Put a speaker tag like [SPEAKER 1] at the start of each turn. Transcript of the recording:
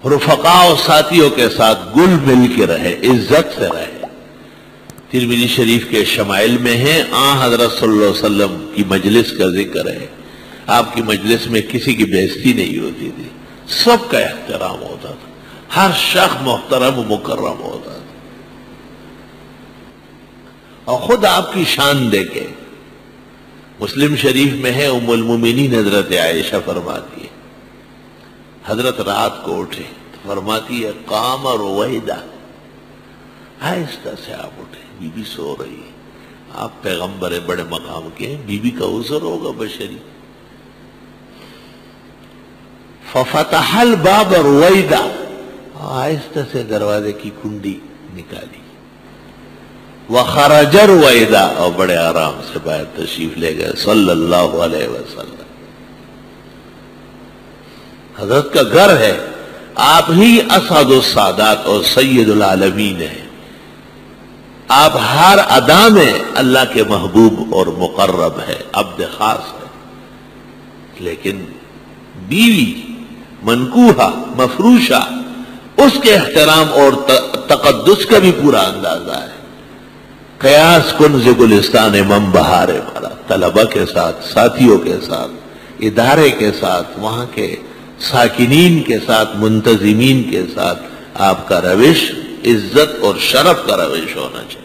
[SPEAKER 1] رفقا و ساتھیوں کے ساتھ گل مل کے رہے، عزت سے رہے۔ ترمذی شریف کے شمائل میں ہے، حضرت صلی اللہ علیہ وسلم کی مجلس کا ذکر ہے، آپ کی مجلس میں کسی کی بے عزتی نہیں ہوتی تھی، سب کا احترام ہوتا تھا، ہر شخص محترم و مکرم ہوتا تھا، اور خود آپ کی شان دے کے مسلم شریف میں ہے، ام المومنین حضرت عائشہ فرماتی ہے، حضرت رات کو اٹھے تو فرماتی ہے قام رویدہ، آہستہ سے آپ اٹھے، بی بی سو رہی ہے، آپ پیغمبر بڑے مقام کے ہیں، بی بی کا عذر ہوگا بشری، ففتح الباب رویدہ، آہستہ سے دروازے کی کنڈی نکالی، وخرج رویدہ، اور بڑے آرام سے باہر تشریف لے گئے صلی اللہ علیہ وسلم۔ حضرت کا گھر ہے، آپ ہی اسعد السادات اور سید العالمین ہیں، آپ ہر ادا میں اللہ کے محبوب اور مقرب ہے، عبد خاص ہے، لیکن بیوی منکوحہ مفروشہ، اس کے احترام اور تقدس کا بھی پورا اندازہ ہے۔ قیاس کنز گلستان من بہار بھرا، طلبہ کے ساتھ، ساتھیوں کے ساتھ، ادارے کے ساتھ، وہاں کے ساکنین کے ساتھ، منتظمین کے ساتھ آپ کا روش عزت اور شرف کا روش ہونا چاہیے۔